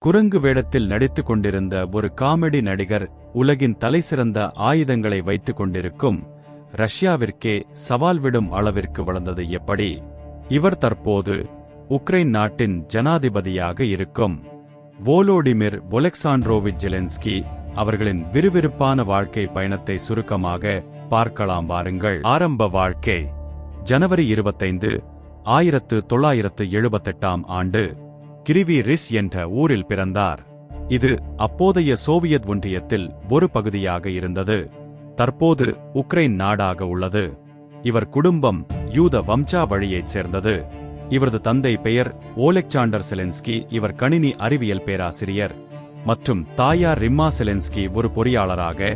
குரங்கு வேடத்தில் நடித்துக் கொண்டிருந்த ஒரு காமெடி நடிகர் உலகின் தலைசிறந்த ஆயுதங்களை வைத்துக் கொண்டிருக்கும் ரஷ்யாவிற்கே சவால் விடும் அளவிற்கு வளர்ந்தது எப்படி? இவர் தற்போது உக்ரைன் நாட்டின் ஜனாதிபதியாக இருக்கும் வோலோடிமிர் ஒலெக்சாண்ட்ரோவிச் ஜெலென்ஸ்கி அவர்களின் விறுவிறுப்பான வாழ்க்கை பயணத்தை சுருக்கமாக பார்க்கலாம் வாருங்கள். ஆரம்ப வாழ்க்கை. ஜனவரி 25, 1978 ஆண்டு கிரிவி ரிஸ் என்ற ஊரில் பிறந்தார். இது அப்போதைய சோவியத் ஒன்றியத்தில் ஒரு பகுதியாக இருந்தது. தற்போது உக்ரைன் நாடாக உள்ளது. இவர் குடும்பம் யூத வம்சாவழியைச் சேர்ந்தது. இவரது தந்தை பெயர் ஓலெக்சாண்டர் செலென்ஸ்கி. இவர் கணினி அறிவியல் பேராசிரியர் மற்றும் தாயார் ரிம்மா செலென்ஸ்கி ஒரு பொறியாளராக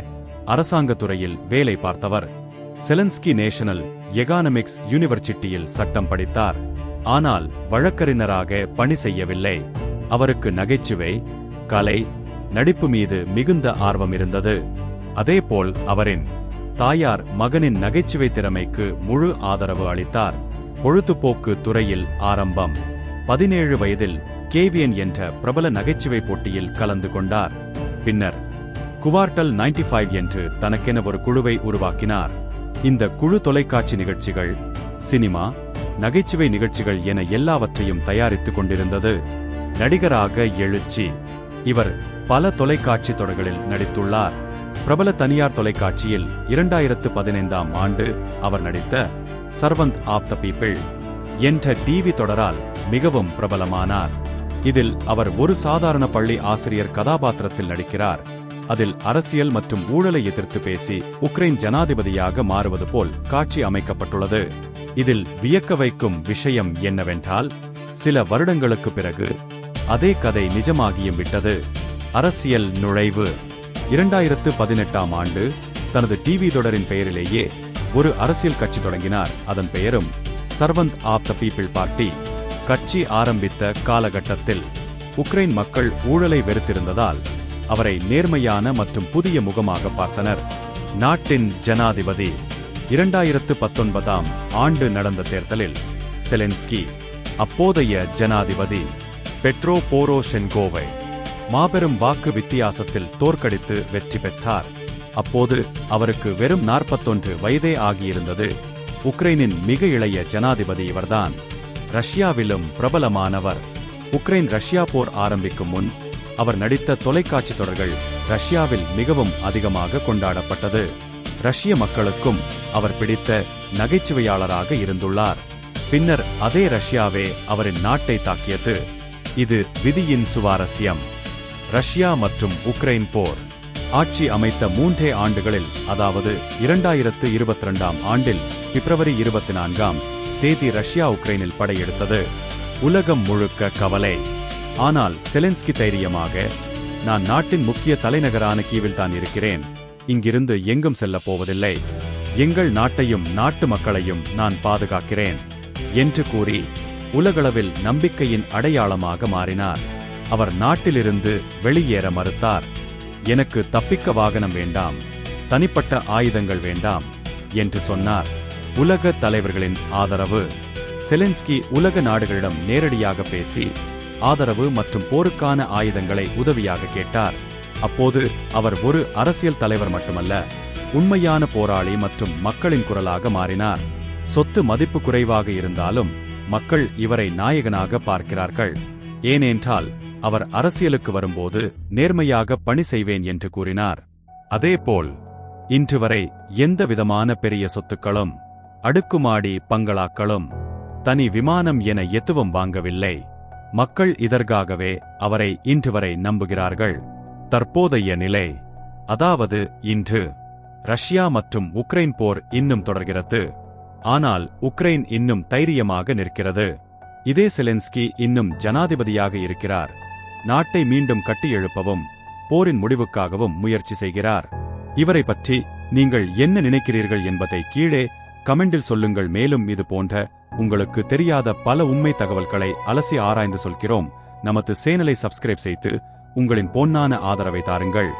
அரசாங்கத் துறையில் வேலை பார்த்தவர். செலென்ஸ்கி நேஷனல் எகானமிக்ஸ் யூனிவர்சிட்டியில் சட்டம் படித்தார். ஆனால் வழக்கறிஞராக பணி செய்யவில்லை. அவருக்கு நகைச்சுவை, கலை, நடிப்பு மீது மிகுந்த ஆர்வம் இருந்தது. அதேபோல் அவரின் தாயார் மகனின் நகைச்சுவை திறமைக்கு முழு ஆதரவு அளித்தார். பொழுதுபோக்கு துறையில் ஆரம்பம். 17 வயதில் கேவியன் என்ற பிரபல நகைச்சுவை போட்டியில் கலந்து கொண்டார். பின்னர் குவார்டல் 95 என்று தனக்கென ஒரு குழுவை உருவாக்கினார். இந்த குழு தொலைக்காட்சி நிகழ்ச்சிகள், சினிமா, நகைச்சுவை நிகழ்ச்சிகள் என எல்லாவற்றையும் தயாரித்துக் கொண்டிருந்தது. நடிகராக எழுச்சி. இவர் பல தொலைக்காட்சி தொடர்களில் நடித்துள்ளார். பிரபல தனியார் தொலைக்காட்சியில் 2015 ஆண்டு அவர் நடித்த சர்வன்ட் ஆஃப் த பீப்பிள் என்ற டிவி தொடரால் மிகவும் பிரபலமானார். இதில் அவர் ஒரு சாதாரண பள்ளி ஆசிரியர் கதாபாத்திரத்தில் நடிக்கிறார். அதில் அரசியல் மற்றும் ஊழலை எதிர்த்து பேசி உக்ரைன் ஜனாதிபதியாக மாறுவது போல் காட்சி அமைக்கப்பட்டுள்ளது. இதில் வியக்க வைக்கும் விஷயம் என்னவென்றால், சில வருடங்களுக்கு பிறகு அதே கதை நிஜமாகியும் விட்டது. அரசியல் நுழைவு. 2018 ஆண்டு தனது டிவி தொடரின் பெயரிலேயே ஒரு அரசியல் கட்சி தொடங்கினார். அதன் பெயரும் servant of the people party. கட்சி ஆரம்பித்த காலகட்டத்தில் உக்ரைன் மக்கள் ஊழலை வெறுத்திருந்ததால் அவரை நேர்மையான மற்றும் புதிய முகமாக பார்த்தனர். நாட்டின் ஜனாதிபதி. 2019 ஆண்டு நடந்த தேர்தலில் செலென்ஸ்கி அப்போதைய ஜனாதிபதி பெட்ரோ போரோஷென்கோவை மாபெரும் வாக்கு வித்தியாசத்தில் தோற்கடித்து வெற்றி பெற்றார். அப்போது அவருக்கு வெறும் 41 வயதே ஆகியிருந்தது. உக்ரைனின் மிக இளைய ஜனாதிபதி இவர்தான். ரஷ்யாவிலும் பிரபலமானவர். உக்ரைன் ரஷ்யா போர் ஆரம்பிக்கும் முன் அவர் நடித்த தொலைக்காட்சி தொடர்கள் ரஷ்யாவில் மிகவும் அதிகமாக கொண்டாடப்பட்டது. ரஷ்ய மக்களுக்கும் அவர் பிடித்த நகைச்சுவையாளராக இருந்துள்ளார். பின்னர் அதே ரஷ்யாவே அவரின் நாட்டை தாக்கியது. இது விதியின் சுவாரஸ்யம். ரஷ்யா மற்றும் உக்ரைன் போர். ஆட்சி அமைத்த 3 ஆண்டுகளில், அதாவது 2022 ஆண்டில் பிப்ரவரி 24 ரஷ்யா உக்ரைனில் படையெடுத்தது. உலகம் முழுக்க கவலை. ஆனால் செலென்ஸ்கி தைரியமாக, நான் நாட்டின் முக்கிய தலைநகரான கீவில் தான் இருக்கிறேன், இங்கிருந்து எங்கும் செல்லப் போவதில்லை, எங்கள் நாட்டையும் நாட்டு மக்களையும் நான் பாதுகாக்கிறேன் என்று கூறி உலகளவில் நம்பிக்கையின் அடையாளமாக மாறினார். அவர் நாட்டிலிருந்து வெளியேற மறுத்தார். எனக்கு தப்பிக்க வாகனம் வேண்டாம், தனிப்பட்ட ஆயுதங்கள் வேண்டாம் என்று சொன்னார். உலக தலைவர்களின் ஆதரவு. செலென்ஸ்கி உலக நாடுகளிடம் நேரடியாக பேசி ஆதரவு மற்றும் போருக்கான ஆயுதங்களை உதவியாக கேட்டார். அப்போது அவர் ஒரு அரசியல் தலைவர் மட்டுமல்ல, உண்மையான போராளி மற்றும் மக்களின் குரலாக மாறினார். சொத்து மதிப்பு குறைவாக இருந்தாலும் மக்கள் இவரை நாயகனாக பார்க்கிறார்கள். ஏனென்றால் அவர் அரசியலுக்கு வரும்போது நேர்மையாக பணி செய்வேன் என்று கூறினார். அதேபோல் இன்று வரை எந்த விதமான பெரிய சொத்துக்களும், அடுக்குமாடி பங்களாக்களும், தனி விமானம் என எதுவும் வாங்கவில்லை. மக்கள் இதற்காகவே அவரை இன்று வரை நம்புகிறார்கள். தற்போதைய நிலை. அதாவது இன்று ரஷ்யா மற்றும் உக்ரைன் போர் இன்னும் தொடர்கிறது. ஆனால் உக்ரைன் இன்னும் தைரியமாக நிற்கிறது. இதே செலென்ஸ்கி இன்னும் ஜனாதிபதியாக இருக்கிறார். நாட்டை மீண்டும் கட்டி எழுப்பவும் போரின் முடிவுக்காகவும் முயற்சி செய்கிறார். இவரை பற்றி நீங்கள் என்ன நினைக்கிறீர்கள் என்பதை கீழே கமெண்டில் சொல்லுங்கள். மேலும் இது போன்ற உங்களுக்கு தெரியாத பல உண்மை தகவல்களை அலசி ஆராய்ந்து சொல்கிறோம். நமது சேனலை சப்ஸ்கிரைப் செய்து உங்களின் பொன்னான ஆதரவை தாருங்கள்.